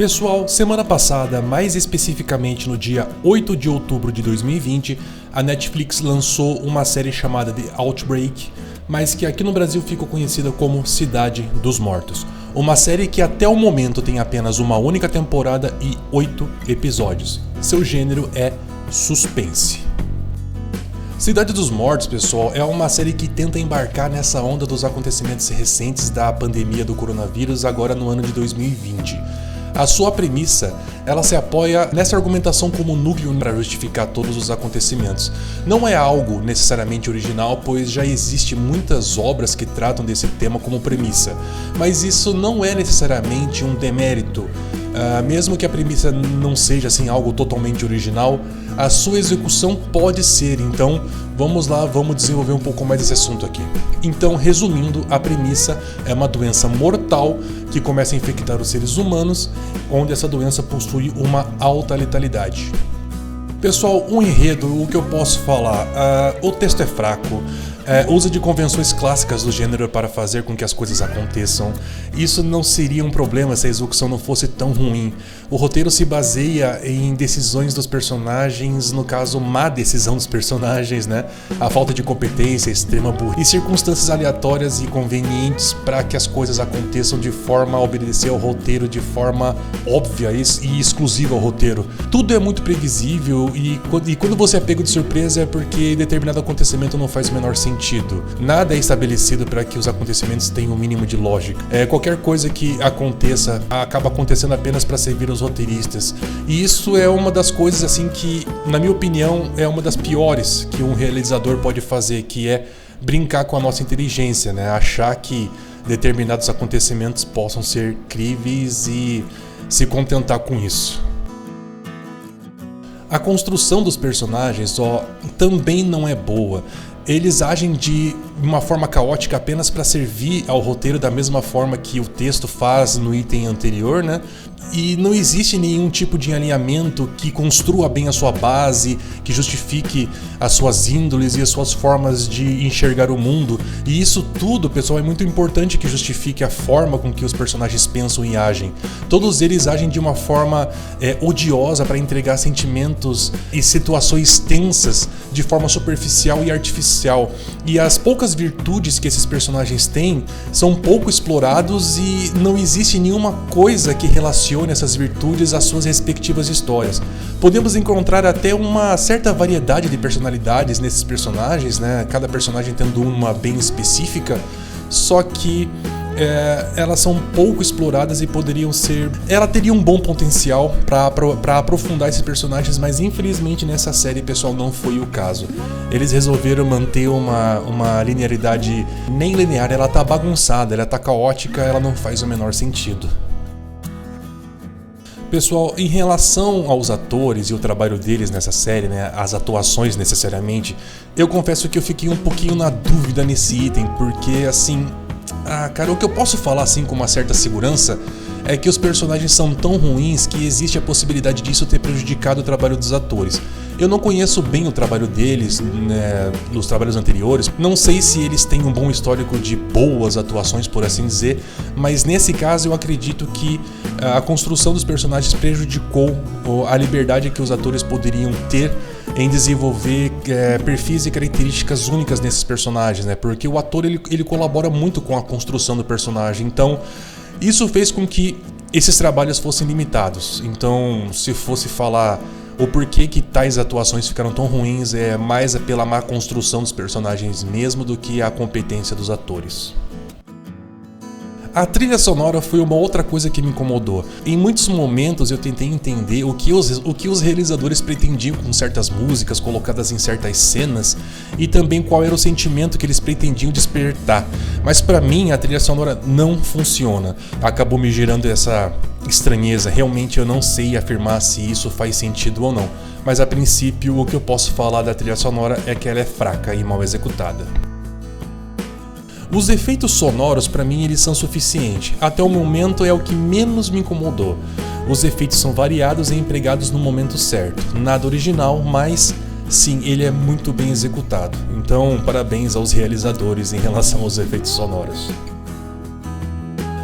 Pessoal, semana passada, mais especificamente no dia 8 de outubro de 2020, a Netflix lançou uma série chamada The Outbreak, mas que aqui no Brasil ficou conhecida como Cidade dos Mortos. Uma série que até o momento tem apenas uma única temporada e 8 episódios. Seu gênero é suspense. Cidade dos Mortos, pessoal, é uma série que tenta embarcar nessa onda dos acontecimentos recentes da pandemia do coronavírus agora no ano de 2020. A sua premissa, ela se apoia nessa argumentação como núcleo para justificar todos os acontecimentos. Não é algo necessariamente original, pois já existem muitas obras que tratam desse tema como premissa, mas isso não é necessariamente um demérito. Mesmo que a premissa não seja assim algo totalmente original, a sua execução pode ser. Então vamos lá, vamos desenvolver um pouco mais esse assunto aqui. Então, resumindo, a premissa é uma doença mortal que começa a infectar os seres humanos, onde essa doença possui uma alta letalidade. Pessoal, um enredo, o que eu posso falar? O texto é fraco, usa de convenções clássicas do gênero para fazer com que as coisas aconteçam. Isso não seria um problema se a execução não fosse tão ruim. O roteiro se baseia em decisões dos personagens, no caso, má decisão dos personagens, né? A falta de competência, extrema burrice e circunstâncias aleatórias e convenientes para que as coisas aconteçam de forma a obedecer ao roteiro, de forma óbvia e exclusiva ao roteiro. Tudo é muito previsível e quando você é pego de surpresa é porque determinado acontecimento não faz o menor sentido. Nada é estabelecido para que os acontecimentos tenham o mínimo de lógica. Qualquer coisa que aconteça acaba acontecendo apenas para servir os roteiristas. E isso é uma das coisas assim que, na minha opinião, é uma das piores que um realizador pode fazer, que é brincar com a nossa inteligência, né? Achar que determinados acontecimentos possam ser críveis e se contentar com isso. A construção dos personagens também não é boa. Eles agem de uma forma caótica apenas para servir ao roteiro da mesma forma que o texto faz no item anterior, né? E não existe nenhum tipo de alinhamento que construa bem a sua base, que justifique as suas índoles e as suas formas de enxergar o mundo. E isso tudo, pessoal, é muito importante que justifique a forma com que os personagens pensam e agem. Todos eles agem de uma forma odiosa para entregar sentimentos e situações tensas de forma superficial e artificial. E as poucas virtudes que esses personagens têm são pouco explorados e não existe nenhuma coisa que relacione essas virtudes às suas respectivas histórias. Podemos encontrar até uma certa variedade de personalidades nesses personagens, né? Cada personagem tendo uma bem específica, só que elas são pouco exploradas e poderiam ser... Ela teria um bom potencial para aprofundar esses personagens, mas infelizmente nessa série, pessoal, não foi o caso. Eles resolveram manter uma linearidade nem linear, ela tá bagunçada, ela tá caótica, ela não faz o menor sentido. Pessoal, em relação aos atores e o trabalho deles nessa série, né, as atuações necessariamente, eu confesso que eu fiquei um pouquinho na dúvida nesse item, porque assim... cara, o que eu posso falar assim com uma certa segurança é que os personagens são tão ruins que existe a possibilidade disso ter prejudicado o trabalho dos atores. Eu não conheço bem o trabalho deles, né, nos trabalhos anteriores, não sei se eles têm um bom histórico de boas atuações, por assim dizer, mas nesse caso eu acredito que a construção dos personagens prejudicou a liberdade que os atores poderiam ter em desenvolver perfis e características únicas nesses personagens, né? Porque o ator ele colabora muito com a construção do personagem, então isso fez com que esses trabalhos fossem limitados. Então, se fosse falar o porquê que tais atuações ficaram tão ruins, é mais pela má construção dos personagens mesmo do que a competência dos atores. A trilha sonora foi uma outra coisa que me incomodou. Em muitos momentos eu tentei entender o que os realizadores pretendiam com certas músicas colocadas em certas cenas e também qual era o sentimento que eles pretendiam despertar. Mas pra mim a trilha sonora não funciona. Acabou me gerando essa estranheza. Realmente eu não sei afirmar se isso faz sentido ou não. Mas a princípio o que eu posso falar da trilha sonora é que ela é fraca e mal executada. Os efeitos sonoros, para mim, eles são suficientes. Até o momento é o que menos me incomodou. Os efeitos são variados e empregados no momento certo. Nada original, mas sim, ele é muito bem executado. Então, parabéns aos realizadores em relação aos efeitos sonoros.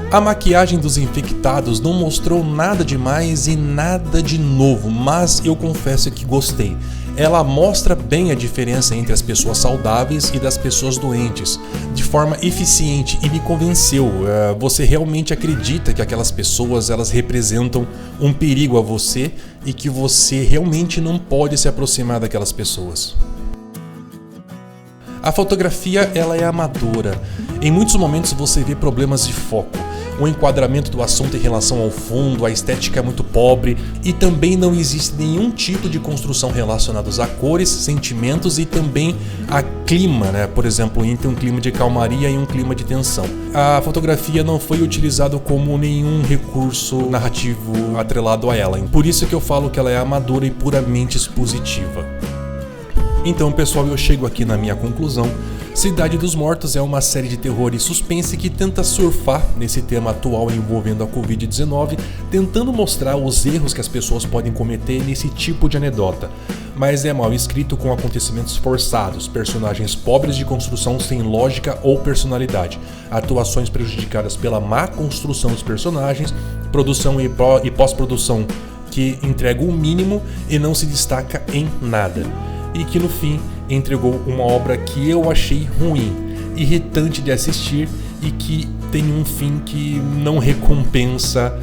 A maquiagem dos infectados não mostrou nada demais e nada de novo, mas eu confesso que gostei. Ela mostra bem a diferença entre as pessoas saudáveis e das pessoas doentes, de forma eficiente, e me convenceu. Você realmente acredita que aquelas pessoas elas representam um perigo a você e que você realmente não pode se aproximar daquelas pessoas. A fotografia ela é amadora. Em muitos momentos você vê problemas de foco. O enquadramento do assunto em relação ao fundo, a estética é muito pobre e também não existe nenhum tipo de construção relacionados a cores, sentimentos e também a clima, né? Por exemplo, entre um clima de calmaria e um clima de tensão. A fotografia não foi utilizada como nenhum recurso narrativo atrelado a ela. Por isso que eu falo que ela é amadora e puramente expositiva. Então, pessoal, eu chego aqui na minha conclusão. Cidade dos Mortos é uma série de terror e suspense que tenta surfar nesse tema atual envolvendo a Covid-19, tentando mostrar os erros que as pessoas podem cometer nesse tipo de anedota. Mas é mal escrito com acontecimentos forçados, personagens pobres de construção sem lógica ou personalidade, atuações prejudicadas pela má construção dos personagens, produção e pós-produção que entrega o mínimo e não se destaca em nada. E que no fim entregou uma obra que eu achei ruim, irritante de assistir e que tem um fim que não recompensa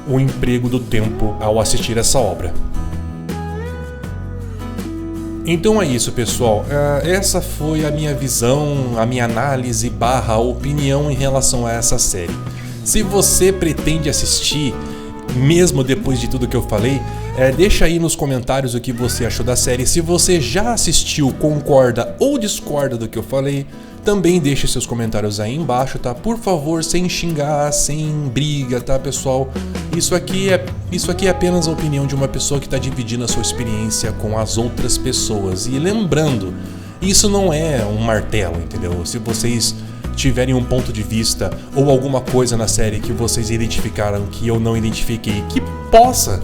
o emprego do tempo ao assistir essa obra. Então é isso, pessoal. Essa foi a minha visão, a minha análise / opinião em relação a essa série. Se você pretende assistir, mesmo depois de tudo que eu falei, deixa aí nos comentários o que você achou da série. Se você já assistiu, concorda ou discorda do que eu falei, também deixe seus comentários aí embaixo, tá? Por favor, sem xingar, sem briga, tá, pessoal? Isso aqui é apenas a opinião de uma pessoa que está dividindo a sua experiência com as outras pessoas. E lembrando, isso não é um martelo, entendeu? Se vocês tiverem um ponto de vista ou alguma coisa na série que vocês identificaram que eu não identifiquei, que possa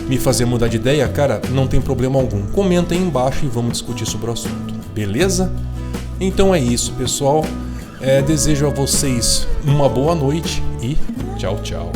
me fazer mudar de ideia, cara, não tem problema algum. Comenta aí embaixo e vamos discutir sobre o assunto, beleza? Então é isso, pessoal. Desejo a vocês uma boa noite e tchau, tchau.